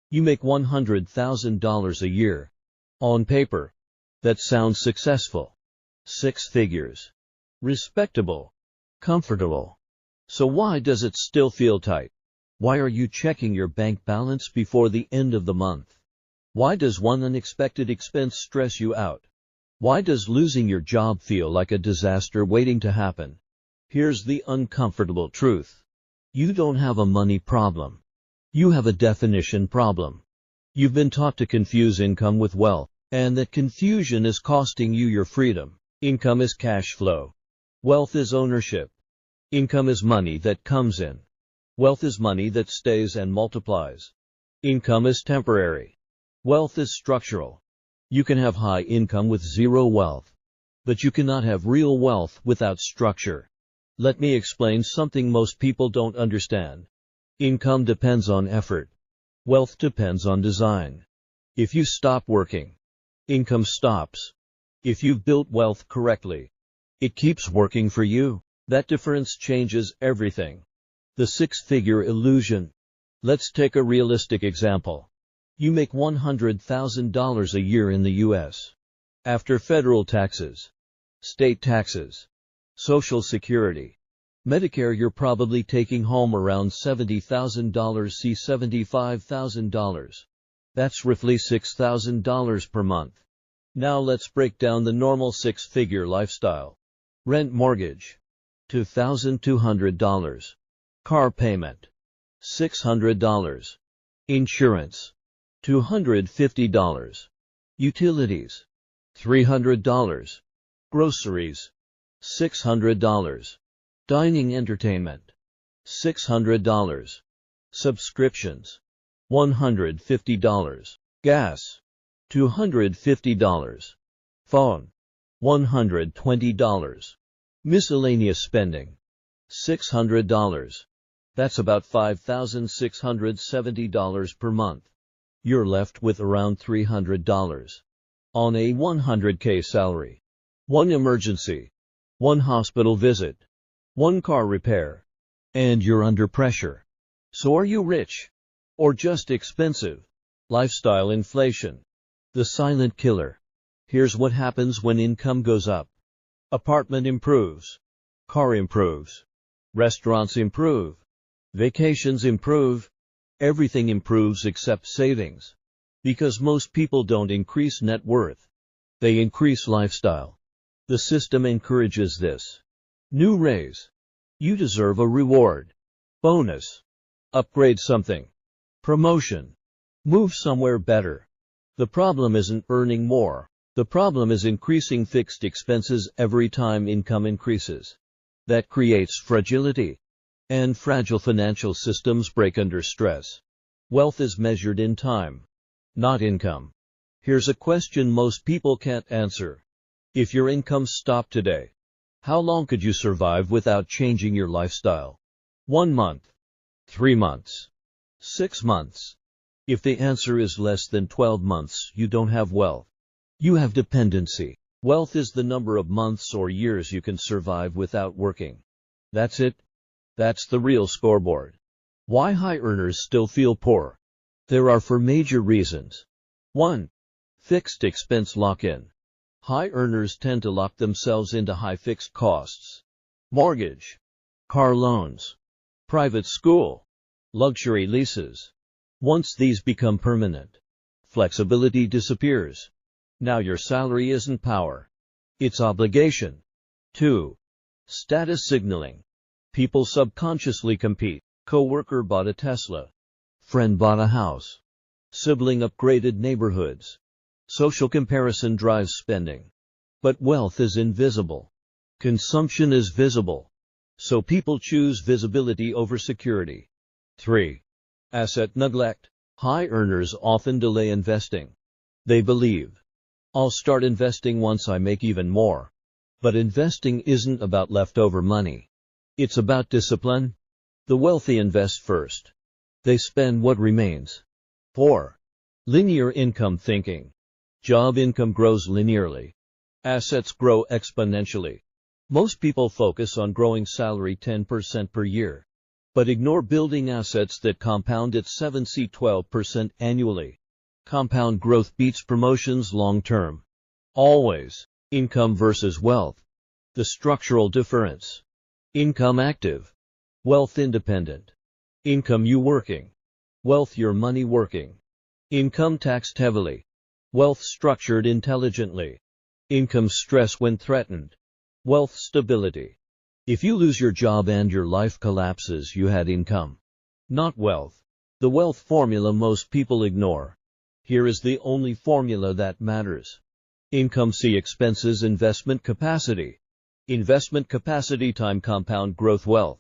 You make $100,000 a year. On paper, that sounds successful. 6 figures. Respectable. Comfortable. So why does it still feel tight? Why are you checking your bank balance before the end of the month? Why does one unexpected expense stress you out? Why does losing your job feel like a disaster waiting to happen? Here's the uncomfortable truth. You don't have a money problem. You have a definition problem. You've been taught to confuse income with wealth, and that confusion is costing you your freedom. Income is cash flow. Wealth is ownership. Income is money that comes in. Wealth is money that stays and multiplies. Income is temporary. Wealth is structural. You can have high income with zero wealth, but you cannot have real wealth without structure. Let me explain something most people don't understand. Income depends on effort. Wealth depends on design. If you stop working, income stops. If you've built wealth correctly, it keeps working for you. That difference changes everything. The 6-figure illusion. Let's take a realistic example. You make $100,000 a year in the U.S. After federal taxes, state taxes, Social Security, Medicare, you're probably taking home around $70,000 to $75,000. That's roughly $6,000 per month. Now let's break down the normal 6-figure lifestyle. Rent, mortgage, $2,200. Car payment, $600. Insurance, $250. Utilities, $300. Groceries, $600. Dining, entertainment, $600. Subscriptions, $150. Gas, $250. Phone, $120. Miscellaneous spending, $600. That's about $5,670 per month. You're left with around $300 on a $100K salary. One emergency, one hospital visit, one car repair, and you're under pressure. So are you rich? Or just expensive? Lifestyle inflation. The silent killer. Here's what happens when income goes up. Apartment improves. Car improves. Restaurants improve. Vacations improve. Everything improves except savings. Because most people don't increase net worth. They increase lifestyle. The system encourages this. New raise. You deserve a reward. Bonus. Upgrade something. Promotion. Move somewhere better. The problem isn't earning more. The problem is increasing fixed expenses every time income increases. That creates fragility. And fragile financial systems break under stress. Wealth is measured in time, not income. Here's a question most people can't answer. If your income stopped today, how long could you survive without changing your lifestyle? 1 month? 3 months? 6 months? If the answer is less than 12 months, you don't have wealth. You have dependency. Wealth is the number of months or years you can survive without working. That's it. That's the real scoreboard. Why high earners still feel poor? There are 4 major reasons. 1. Fixed expense lock-in. High earners tend to lock themselves into high fixed costs. Mortgage, car loans, private school, luxury leases. Once these become permanent, flexibility disappears. Now your salary isn't power. It's obligation. 2. Status signaling. People subconsciously compete. Coworker bought a Tesla. Friend bought a house. Sibling upgraded neighborhoods. Social comparison drives spending. But wealth is invisible. Consumption is visible. So people choose visibility over security. 3. Asset neglect. High earners often delay investing. They believe, I'll start investing once I make even more. But investing isn't about leftover money. It's about discipline. The wealthy invest first. They spend what remains. 4. Linear income thinking. Job income grows linearly. Assets grow exponentially. Most people focus on growing salary 10% per year. But ignore building assets that compound at 7–12% annually. Compound growth beats promotions long term. Always. Income versus wealth. The structural difference. Income active. Wealth independent. Income you working. Wealth your money working. Income taxed heavily. Wealth structured intelligently. Income stress when threatened. Wealth stability. If you lose your job and your life collapses, you had income, not wealth. The wealth formula most people ignore. Here is the only formula that matters. Income C expenses investment capacity. Investment capacity time compound growth wealth.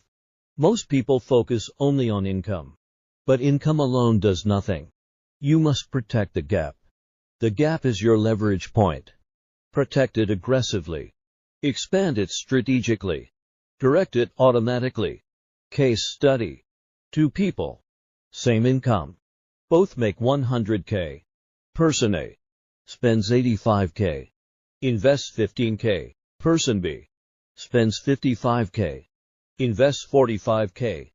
Most people focus only on income. But income alone does nothing. You must protect the gap. The gap is your leverage point. Protect it aggressively. Expand it strategically. Direct it automatically. Case study. 2 people. Same income. Both make $100K. Person A spends $85K. Invests $15K. Person B spends $55K. Invests $45K.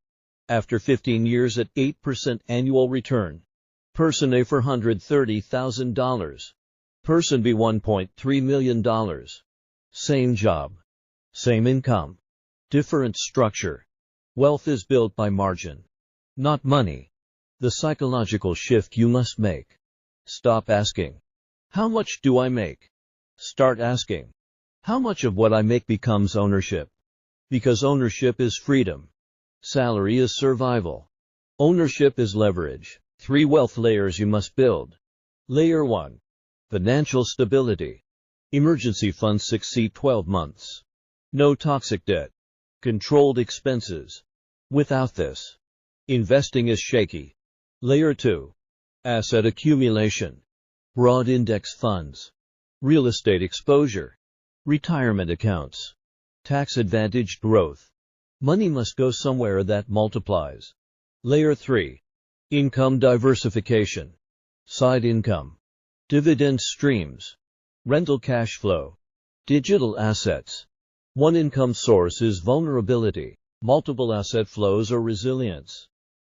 After 15 years at 8% annual return. Person A $430,000. Person B $1.3 million. Same job. Same income. Different structure. Wealth is built by margin, not money. The psychological shift you must make. Stop asking, how much do I make? Start asking, how much of what I make becomes ownership? Because ownership is freedom. Salary is survival. Ownership is leverage. 3 wealth layers you must build. Layer 1. Financial stability. Emergency funds succeed 12 months. No toxic debt. Controlled expenses. Without this, investing is shaky. Layer 2. Asset accumulation. Broad index funds. Real estate exposure. Retirement accounts. Tax-advantaged growth. Money must go somewhere that multiplies. Layer 3. Income diversification. Side income. Dividend streams. Rental cash flow. Digital assets. One income source is vulnerability. Multiple asset flows are resilience.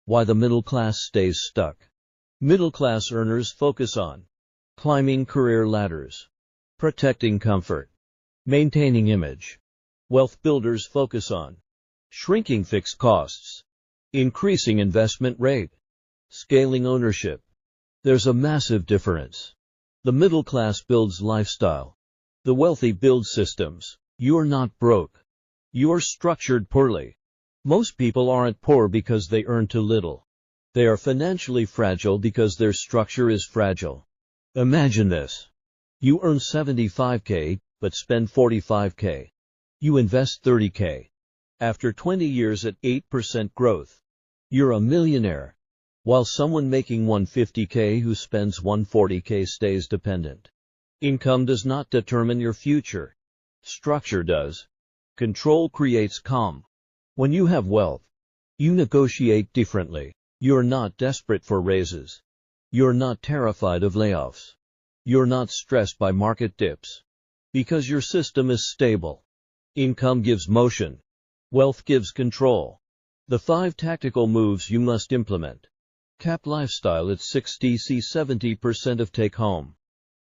Why the middle class stays stuck. Middle class earners focus on climbing career ladders, protecting comfort, maintaining image. Wealth builders focus on shrinking fixed costs, increasing investment rate, scaling ownership. There's a massive difference. The middle class builds lifestyle. The wealthy build systems. You're not broke. You're structured poorly. Most people aren't poor because they earn too little. They are financially fragile because their structure is fragile. Imagine this. You earn $75K, but spend $45K. You invest $30K. After 20 years at 8% growth, you're a millionaire. While someone making $150K who spends $140K stays dependent. Income does not determine your future. Structure does. Control creates calm. When you have wealth, you negotiate differently. You're not desperate for raises. You're not terrified of layoffs. You're not stressed by market dips. Because your system is stable. Income gives motion. Wealth gives control. The 5 tactical moves you must implement. Cap lifestyle at 60–70% of take-home.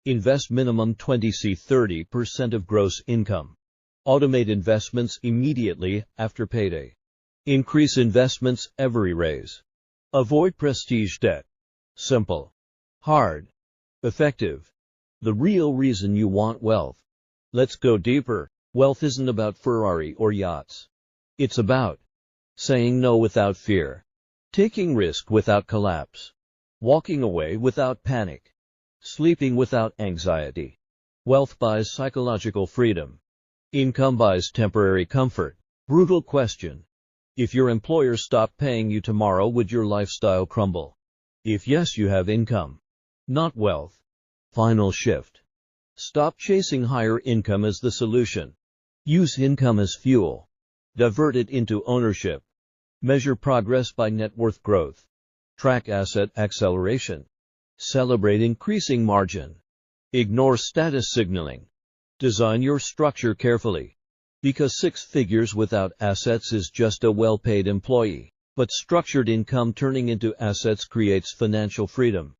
Invest minimum 20–30% of gross income. Automate investments immediately after payday. Increase investments every raise. Avoid prestige debt. Simple. Hard. Effective. The real reason you want wealth. Let's go deeper. Wealth isn't about Ferrari or yachts. It's about saying no without fear. Taking risk without collapse. Walking away without panic. Sleeping without anxiety. Wealth buys psychological freedom. Income buys temporary comfort. Brutal question. If your employer stopped paying you tomorrow, would your lifestyle crumble? If yes, you have income, not wealth. Final shift. Stop chasing higher income as the solution. Use income as fuel. Divert it into ownership. Measure progress by net worth growth. Track asset acceleration. Celebrate increasing margin. Ignore status signaling. Design your structure carefully. Because 6 figures without assets is just a well-paid employee. But structured income turning into assets creates financial freedom.